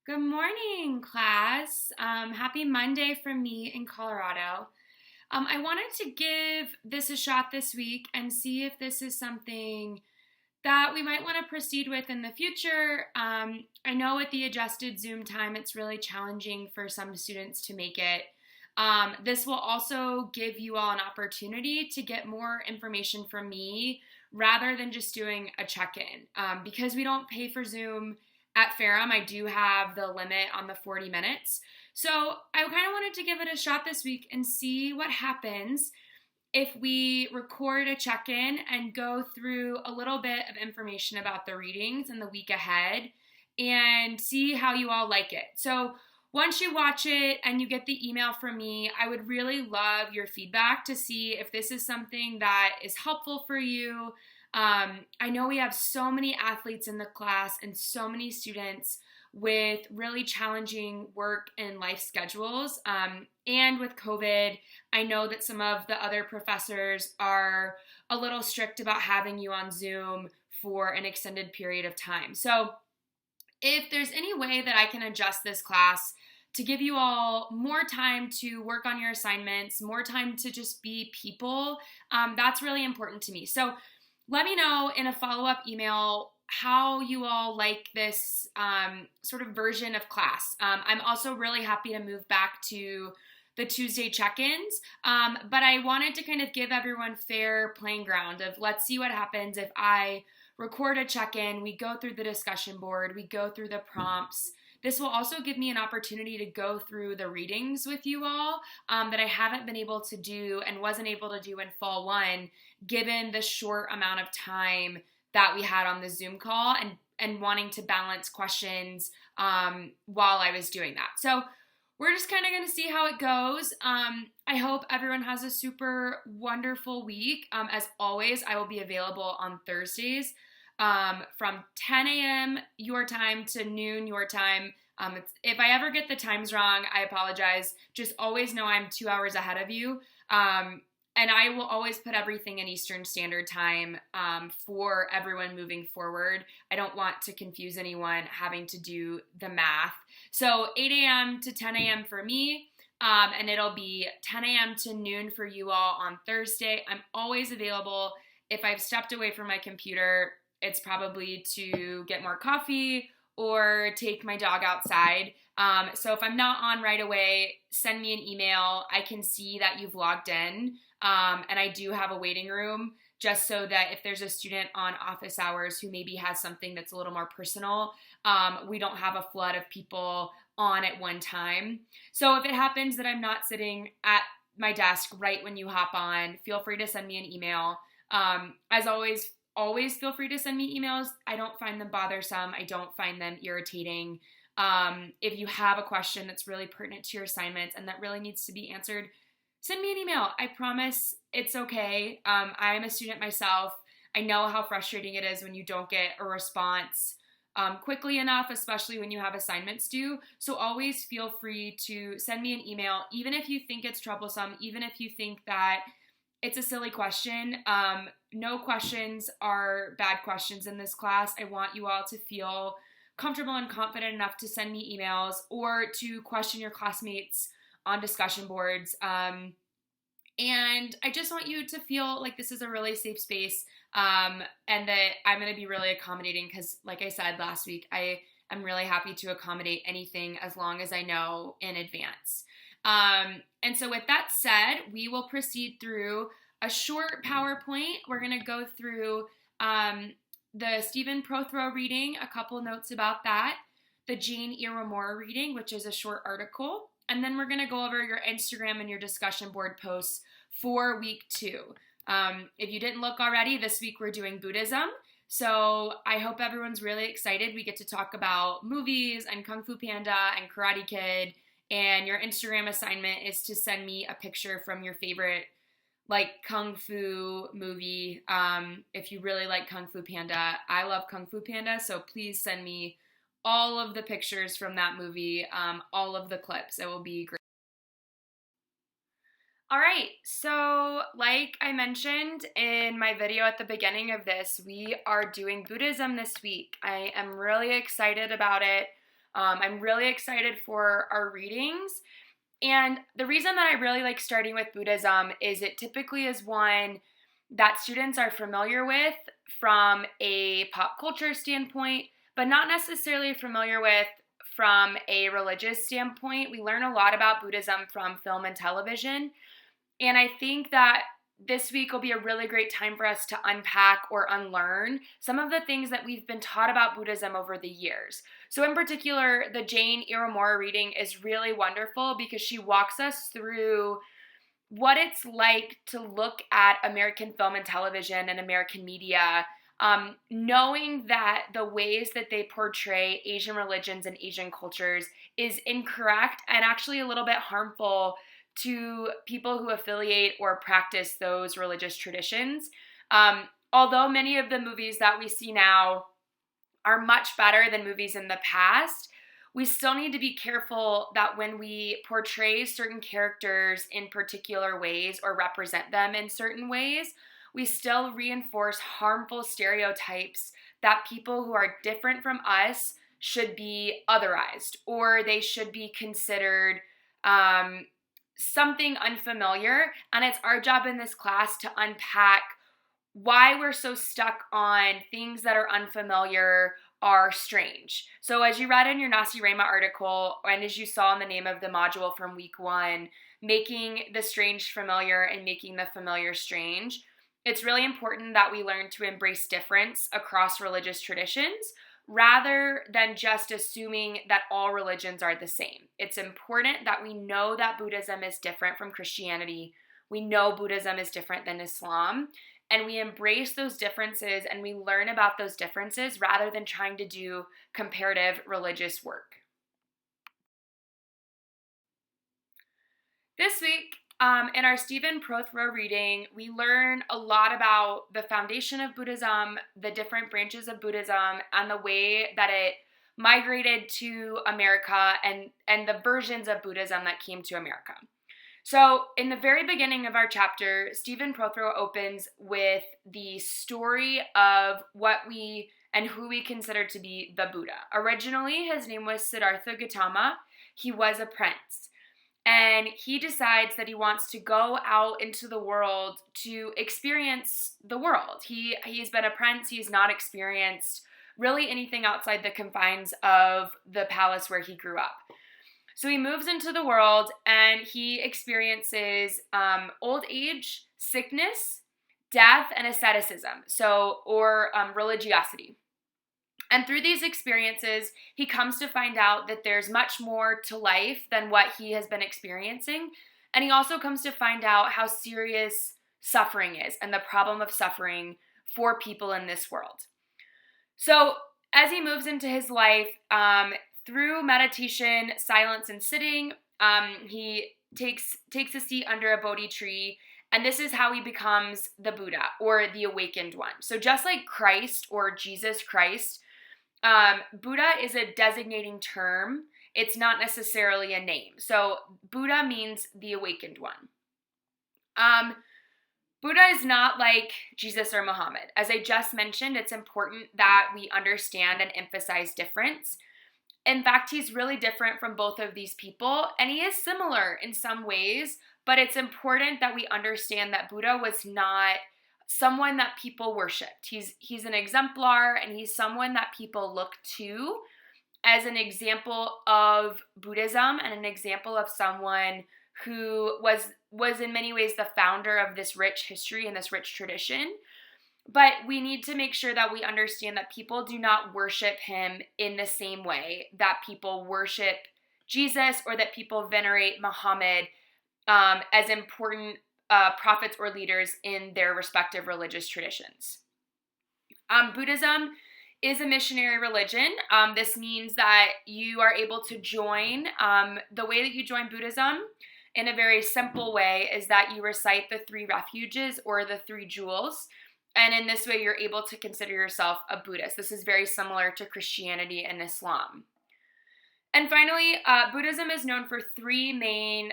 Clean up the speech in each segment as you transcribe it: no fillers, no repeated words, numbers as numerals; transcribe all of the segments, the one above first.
Good morning, class. Happy Monday from me in Colorado. I wanted to give this a shot this week and see if this is something that we might want to proceed with in the future. I know with the adjusted Zoom time, it's really challenging for some students to make it. This will also give you all an opportunity to get more information from me rather than just doing a check-in. Because we don't pay for Zoom at Ferrum, I do have the limit on the 40 minutes. So I kind of wanted to give it a shot this week and see what happens if we record a check-in and go through a little bit of information about the readings in the week ahead and see how you all like it. So once you watch it and you get the email from me, I would really love your feedback to see if this is something that is helpful for you. I know we have so many athletes in the class and so many students with really challenging work and life schedules. And with COVID, I know that some of the other professors are a little strict about having you on Zoom for an extended period of time. So if there's any way that I can adjust this class to give you all more time to work on your assignments, more time to just be people, that's really important to me. So let me know in a follow-up email how you all like this sort of version of class. I'm also really happy to move back to the Tuesday check-ins, but I wanted to kind of give everyone fair playing ground of let's see what happens if I record a check-in, we go through the discussion board, we go through the prompts. This will also give me an opportunity to go through the readings with you all that I haven't been able to do and wasn't able to do in fall one, given the short amount of time that we had on the Zoom call and wanting to balance questions while I was doing that. So we're just kind of going to see how it goes. I hope everyone has a super wonderful week. As always, I will be available on Thursdays from 10 a.m. your time to noon your time. If I ever get the times wrong, I apologize. Just always know I'm 2 hours ahead of you. And I will always put everything in Eastern Standard Time for everyone moving forward. I don't want to confuse anyone having to do the math. So 8 a.m. to 10 a.m. for me, and it'll be 10 a.m. to noon for you all on Thursday. I'm always available. If I've stepped away from my computer, it's probably to get more coffee or take my dog outside. So if I'm not on right away, send me an email. I can see that you've logged in. And I do have a waiting room just so that if there's a student on office hours who maybe has something that's a little more personal, we don't have a flood of people on at one time. So if it happens that I'm not sitting at my desk right when you hop on, feel free to send me an email. As always feel free to send me emails. I don't find them bothersome. I don't find them irritating. If you have a question that's really pertinent to your assignments and that really needs to be answered, send me an email. I promise it's okay. I am a student myself. I know how frustrating it is when you don't get a response quickly enough, especially when you have assignments due. So always feel free to send me an email, even if you think it's troublesome, even if you think that it's a silly question. No questions are bad questions in this class. I want you all to feel comfortable and confident enough to send me emails or to question your classmates on discussion boards. And I just want you to feel like this is a really safe space and that I'm going to be really accommodating because, like I said last week, I am really happy to accommodate anything as long as I know in advance. And so with that said, we will proceed through a short PowerPoint. We're going to go through the Stephen Prothero reading, a couple notes about that, the Jane Iramora reading, which is a short article, and then we're going to go over your Instagram and your discussion board posts for week 2. If you didn't look already, this week we're doing Buddhism. So I hope everyone's really excited. We get to talk about movies and Kung Fu Panda and Karate Kid. And your Instagram assignment is to send me a picture from your favorite Kung Fu movie. If you really like Kung Fu Panda, I love Kung Fu Panda. So please send me all of the pictures from that movie, all of the clips. It will be great. All right, so like I mentioned in my video at the beginning of this, we are doing Buddhism this week. I am really excited about it. I'm really excited for our readings. And the reason that I really like starting with Buddhism is it typically is one that students are familiar with from a pop culture standpoint, but not necessarily familiar with from a religious standpoint. We learn a lot about Buddhism from film and television. And I think that this week will be a really great time for us to unpack or unlearn some of the things that we've been taught about Buddhism over the years. So in particular, the Jane Irimura reading is really wonderful because she walks us through what it's like to look at American film and television and American media, knowing that the ways that they portray Asian religions and Asian cultures is incorrect and actually a little bit harmful to people who affiliate or practice those religious traditions. Although many of the movies that we see now are much better than movies in the past, we still need to be careful that when we portray certain characters in particular ways or represent them in certain ways, we still reinforce harmful stereotypes that people who are different from us should be otherized or they should be considered something unfamiliar. And it's our job in this class to unpack why we're so stuck on things that are unfamiliar are strange. So as you read in your Nasi Rema article, and as you saw in the name of the module from week 1, making the strange familiar and making the familiar strange, it's really important that we learn to embrace difference across religious traditions rather than just assuming that all religions are the same. It's important that we know that Buddhism is different from Christianity. We know Buddhism is different than Islam, and we embrace those differences and we learn about those differences rather than trying to do comparative religious work. This week, in our Stephen Prothero reading, we learn a lot about the foundation of Buddhism, the different branches of Buddhism, and the way that it migrated to America and the versions of Buddhism that came to America. So in the very beginning of our chapter, Stephen Prothero opens with the story of what we and who we consider to be the Buddha. Originally, his name was Siddhartha Gautama. He was a prince. And he decides that he wants to go out into the world to experience the world. He's been a prince. He's not experienced really anything outside the confines of the palace where he grew up. So he moves into the world and he experiences old age, sickness, death, and asceticism, or religiosity. And through these experiences, he comes to find out that there's much more to life than what he has been experiencing. And he also comes to find out how serious suffering is and the problem of suffering for people in this world. So as he moves into his life, through meditation, silence, and sitting, he takes a seat under a Bodhi tree. And this is how he becomes the Buddha or the awakened one. So just like Christ or Jesus Christ, Buddha is a designating term. It's not necessarily a name. So Buddha means the awakened one. Buddha is not like Jesus or Muhammad. As I just mentioned, it's important that we understand and emphasize difference. In fact, he's really different from both of these people, and he is similar in some ways, but it's important that we understand that Buddha was not someone that people worshipped. He's an exemplar, and he's someone that people look to as an example of Buddhism and an example of someone who was in many ways the founder of this rich history and this rich tradition. But we need to make sure that we understand that people do not worship him in the same way that people worship Jesus or that people venerate Muhammad as important prophets or leaders in their respective religious traditions. Buddhism is a missionary religion. This means that you are able to join. The way that you join Buddhism in a very simple way is that you recite the 3 refuges or the 3 jewels. And in this way, you're able to consider yourself a Buddhist. This is very similar to Christianity and Islam. And finally, Buddhism is known for 3 main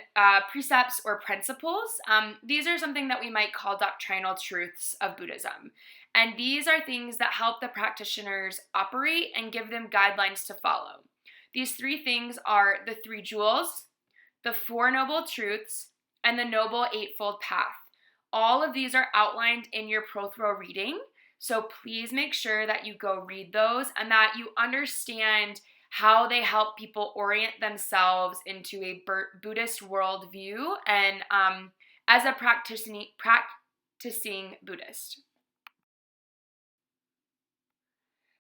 precepts or principles. These are something that we might call doctrinal truths of Buddhism. And these are things that help the practitioners operate and give them guidelines to follow. These three things are the three jewels, the Four Noble Truths, and the Noble Eightfold Path. All of these are outlined in your Prothro reading, so please make sure that you go read those and that you understand how they help people orient themselves into a Buddhist worldview and as a practicing Buddhist.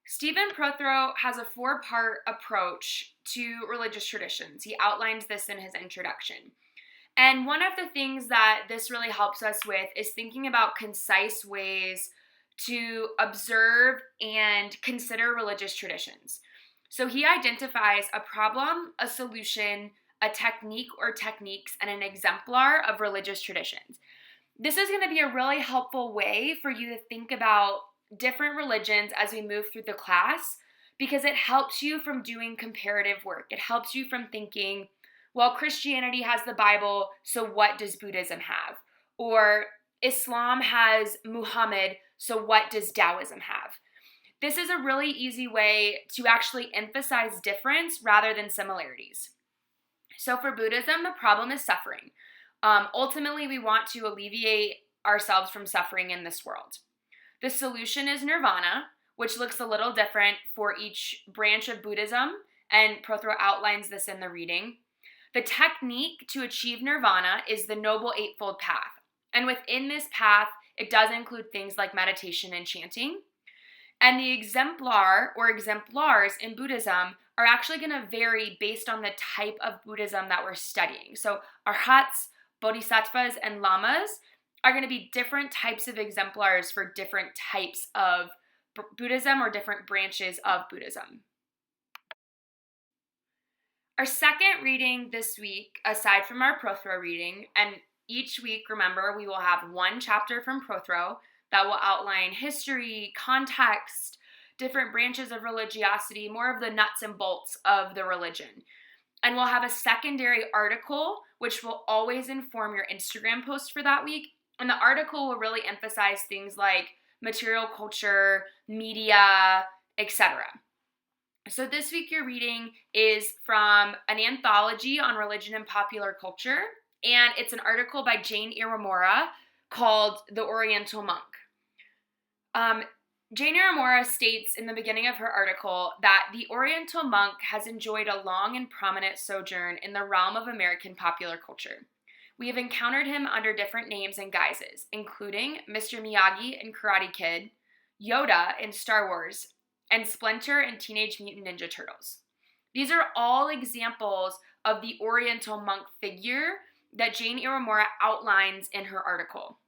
Stephen Prothro has a four-part approach to religious traditions. He outlines this in his introduction. And one of the things that this really helps us with is thinking about concise ways to observe and consider religious traditions. So he identifies a problem, a solution, a technique or techniques, and an exemplar of religious traditions. This is going to be a really helpful way for you to think about different religions as we move through the class, because it helps you from doing comparative work. It helps you from thinking, well, Christianity has the Bible, so what does Buddhism have? Or Islam has Muhammad, so what does Taoism have? This is a really easy way to actually emphasize difference rather than similarities. So for Buddhism, the problem is suffering. Ultimately, we want to alleviate ourselves from suffering in this world. The solution is nirvana, which looks a little different for each branch of Buddhism, and Prothro outlines this in the reading. The technique to achieve nirvana is the Noble Eightfold Path. And within this path, it does include things like meditation and chanting. And the exemplar or exemplars in Buddhism are actually going to vary based on the type of Buddhism that we're studying. So arhats, bodhisattvas, and lamas are going to be different types of exemplars for different types of Buddhism or different branches of Buddhism. Our second reading this week, aside from our Prothro reading, and each week, remember, we will have one chapter from Prothro that will outline history, context, different branches of religiosity, more of the nuts and bolts of the religion. And we'll have a secondary article, which will always inform your Instagram post for that week. And the article will really emphasize things like material culture, media, etc. So this week your reading is from an anthology on religion and popular culture, and it's an article by Jane Iwamura called The Oriental Monk. Jane Iwamura states in the beginning of her article that the Oriental monk has enjoyed a long and prominent sojourn in the realm of American popular culture. We have encountered him under different names and guises, including Mr. Miyagi in Karate Kid, Yoda in Star Wars, and Splinter in Teenage Mutant Ninja Turtles. These are all examples of the Oriental monk figure that Jane Iwamura outlines in her article.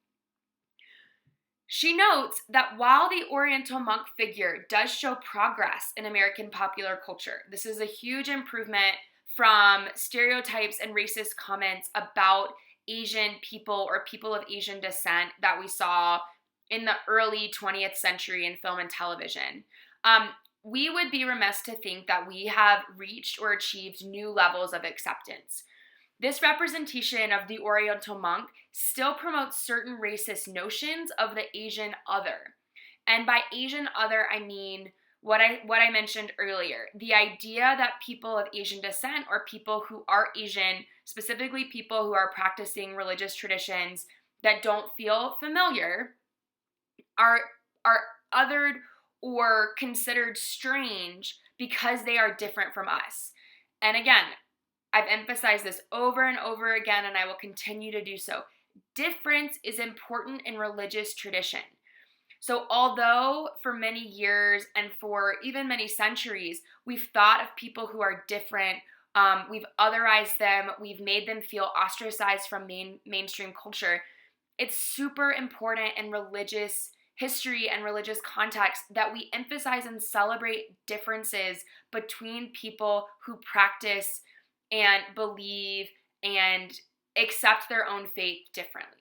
She notes that while the Oriental monk figure does show progress in American popular culture, this is a huge improvement from stereotypes and racist comments about Asian people or people of Asian descent that we saw in the early 20th century in film and television. We would be remiss to think that we have reached or achieved new levels of acceptance. This representation of the Oriental monk still promotes certain racist notions of the Asian other. And by Asian other, I mean what I mentioned earlier, the idea that people of Asian descent or people who are Asian, specifically people who are practicing religious traditions that don't feel familiar, are othered or considered strange because they are different from us. And again, I've emphasized this over and over again, and I will continue to do so. Difference is important in religious tradition. So although for many years and for even many centuries, we've thought of people who are different, we've otherized them, we've made them feel ostracized from mainstream culture, it's super important in religious history and religious context that we emphasize and celebrate differences between people who practice and believe and accept their own faith differently.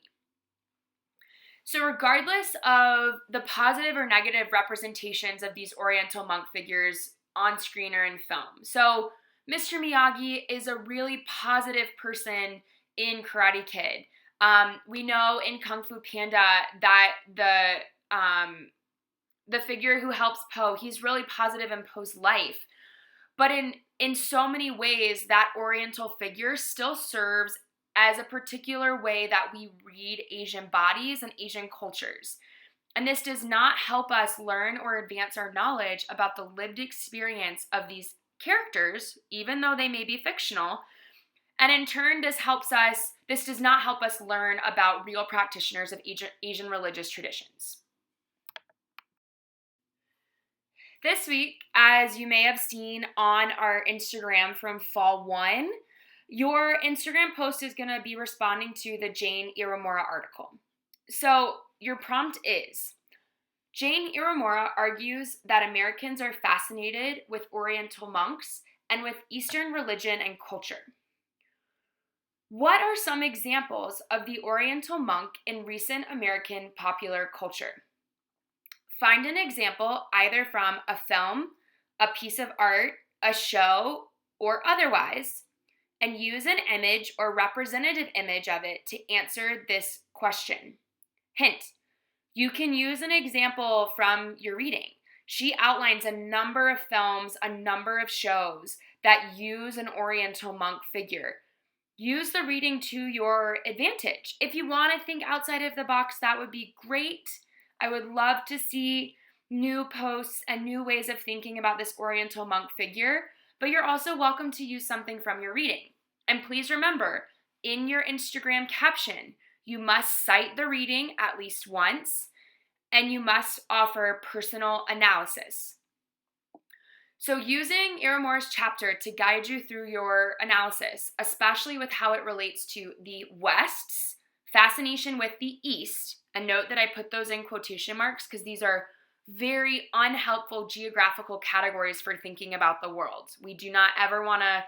So regardless of the positive or negative representations of these Oriental monk figures on screen or in film. So Mr. Miyagi is a really positive person in Karate Kid. We know in Kung Fu Panda that the figure who helps Po, he's really positive in Po's life. But in so many ways, that Oriental figure still serves as a particular way that we read Asian bodies and Asian cultures. And this does not help us learn or advance our knowledge about the lived experience of these characters, even though they may be fictional. And in turn, this does not help us learn about real practitioners of Asian religious traditions. This week, as you may have seen on our Instagram from Fall 1, your Instagram post is going to be responding to the Jane Irimura article. So your prompt is, Jane Irimura argues that Americans are fascinated with Oriental monks and with Eastern religion and culture. What are some examples of the Oriental monk in recent American popular culture? Find an example either from a film, a piece of art, a show, or otherwise, and use an image or representative image of it to answer this question. Hint, you can use an example from your reading. She outlines a number of films, a number of shows that use an Oriental monk figure. Use the reading to your advantage. If you want to think outside of the box, that would be great. I would love to see new posts and new ways of thinking about this Oriental monk figure, but you're also welcome to use something from your reading. And please remember, in your Instagram caption, you must cite the reading at least once, and you must offer personal analysis. So using Irimura's chapter to guide you through your analysis, especially with how it relates to the West's fascination with the East, and note that I put those in quotation marks because these are very unhelpful geographical categories for thinking about the world. We do not ever want to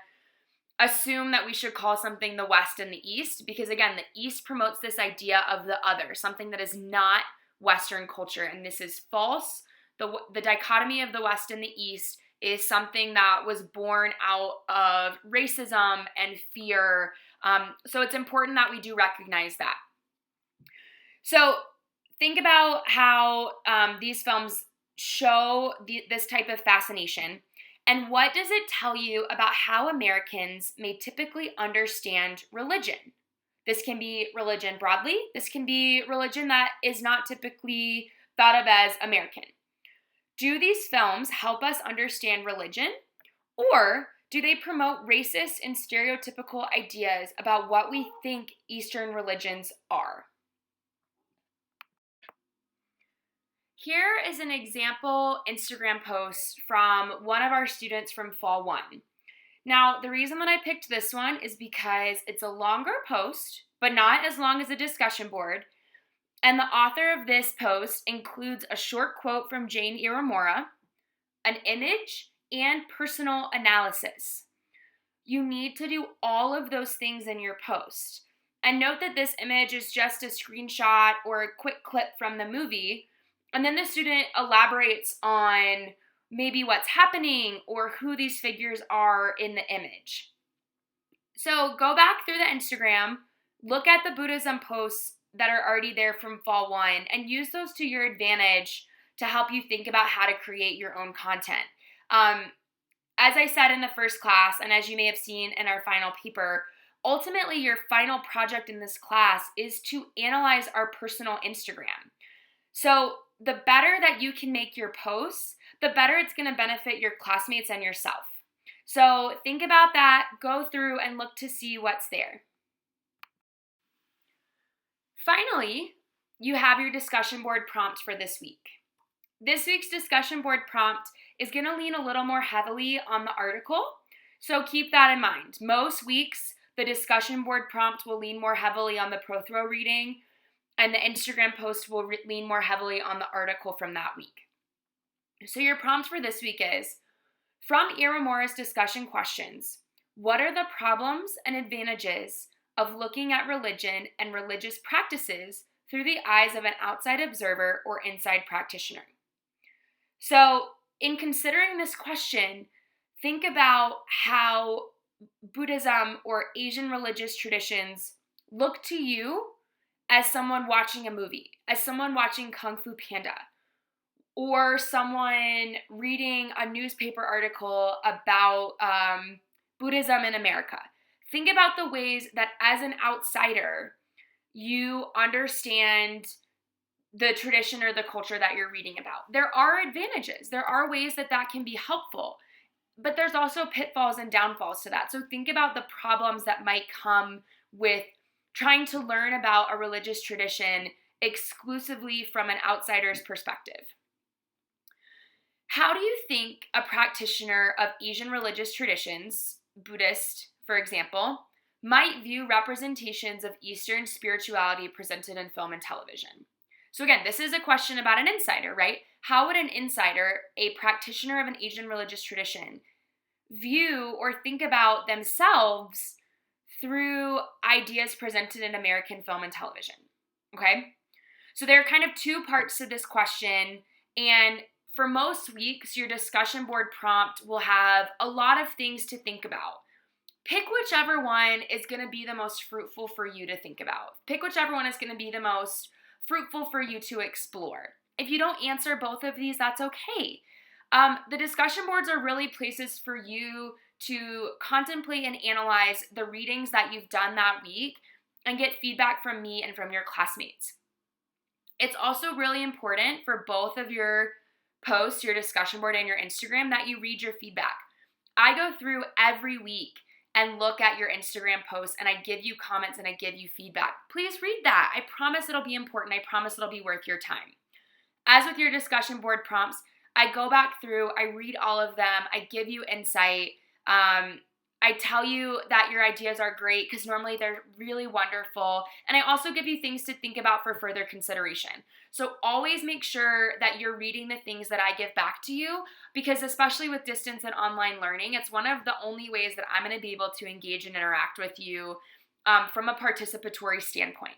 assume that we should call something the West and the East because, again, the East promotes this idea of the other, something that is not Western culture, and this is false. The dichotomy of the West and the East is something that was born out of racism and fear. So it's important that we do recognize that. So think about how these films show this type of fascination, and what does it tell you about how Americans may typically understand religion? This can be religion broadly. This can be religion that is not typically thought of as American. Do these films help us understand religion, or do they promote racist and stereotypical ideas about what we think Eastern religions are? Here is an example Instagram post from one of our students from Fall 1. Now, the reason that I picked this one is because it's a longer post, but not as long as a discussion board. And the author of this post includes a short quote from Jane Irimura, an image, and personal analysis. You need to do all of those things in your post. And note that this image is just a screenshot or a quick clip from the movie, and then the student elaborates on maybe what's happening or who these figures are in the image. So go back through the Instagram, look at the Buddhism posts that are already there from Fall 1, and use those to your advantage to help you think about how to create your own content. As I said in the first class, and as you may have seen in our final paper, ultimately your final project in this class is to analyze our personal Instagram. So the better that you can make your posts, the better it's going to benefit your classmates and yourself. So think about that, go through and look to see what's there. Finally, you have your discussion board prompt for this week. This week's discussion board prompt is going to lean a little more heavily on the article, so keep that in mind. Most weeks, the discussion board prompt will lean more heavily on the Prothro reading, and the Instagram post will lean more heavily on the article from that week. So your prompt for this week is, from Irimura's discussion questions, what are the problems and advantages of looking at religion and religious practices through the eyes of an outside observer or inside practitioner? So in considering this question, think about how Buddhism or Asian religious traditions look to you as someone watching a movie, as someone watching Kung Fu Panda, or someone reading a newspaper article about Buddhism in America. Think about the ways that as an outsider, you understand the tradition or the culture that you're reading about. There are advantages. There are ways that that can be helpful, but there's also pitfalls and downfalls to that. So think about the problems that might come with trying to learn about a religious tradition exclusively from an outsider's perspective. How do you think a practitioner of Asian religious traditions, Buddhist, for example, might view representations of Eastern spirituality presented in film and television? So again, this is a question about an insider, right? How would an insider, a practitioner of an Asian religious tradition, view or think about themselves through ideas presented in American film and television? Okay? So there are kind of two parts to this question, and for most weeks, your discussion board prompt will have a lot of things to think about. Pick whichever one is going to be the most fruitful for you to think about. Pick whichever one is going to be the most fruitful for you to explore. If you don't answer both of these, that's okay. The discussion boards are really places for you to contemplate and analyze the readings that you've done that week and get feedback from me and from your classmates. It's also really important for both of your posts, your discussion board, and your Instagram that you read your feedback. I go through every week and look at your Instagram posts, and I give you comments and I give you feedback. Please read that. I promise it'll be important. I promise it'll be worth your time. As with your discussion board prompts, I go back through, I read all of them, I give you insight. I tell you that your ideas are great because normally they're really wonderful. And I also give you things to think about for further consideration. So always make sure that you're reading the things that I give back to you, because especially with distance and online learning, it's one of the only ways that I'm going to be able to engage and interact with you from a participatory standpoint.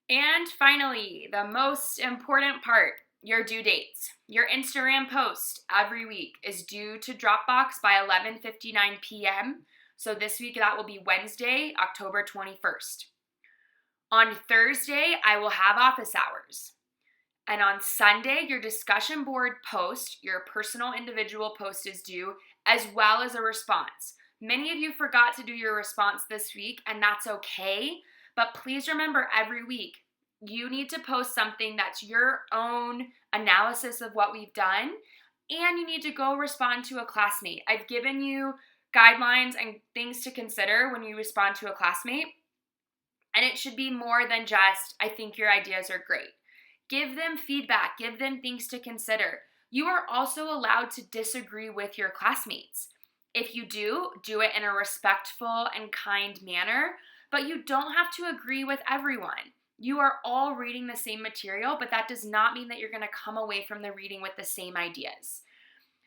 And finally, the most important part, your due dates. Your Instagram post every week is due to Dropbox by 11:59 p.m. So this week that will be Wednesday, October 21st. On Thursday, I will have office hours. And on Sunday, your discussion board post, your personal individual post is due, as well as a response. Many of you forgot to do your response this week, and that's okay. But please remember, every week, you need to post something that's your own analysis of what we've done, and you need to go respond to a classmate. I've given you guidelines and things to consider when you respond to a classmate, and it should be more than just, I think your ideas are great. Give them feedback, give them things to consider. You are also allowed to disagree with your classmates. If you do it in a respectful and kind manner, but you don't have to agree with everyone. You are all reading the same material, but that does not mean that you're going to come away from the reading with the same ideas.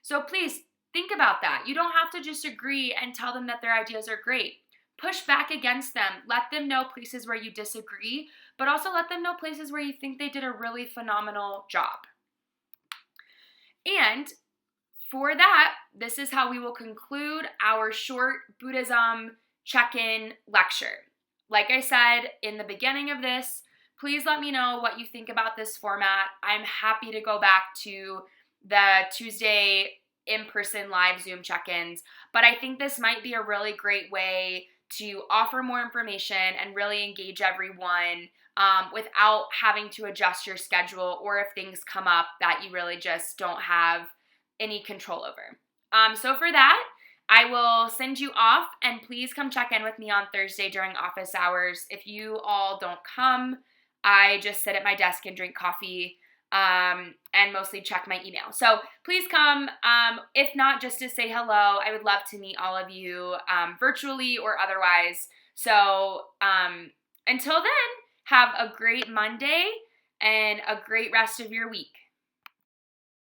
So please think about that. You don't have to just agree and tell them that their ideas are great. Push back against them. Let them know places where you disagree, but also let them know places where you think they did a really phenomenal job. And for that, this is how we will conclude our short Buddhism check-in lecture. Like I said in the beginning of this, please let me know what you think about this format. I'm happy to go back to the Tuesday in-person live Zoom check-ins, but I think this might be a really great way to offer more information and really engage everyone without having to adjust your schedule, or if things come up that you really just don't have any control over. So for that, I will send you off, and please come check in with me on Thursday during office hours. If you all don't come, I just sit at my desk and drink coffee and mostly check my email. So please come. If not, just to say hello. I would love to meet all of you virtually or otherwise. So until then, have a great Monday and a great rest of your week.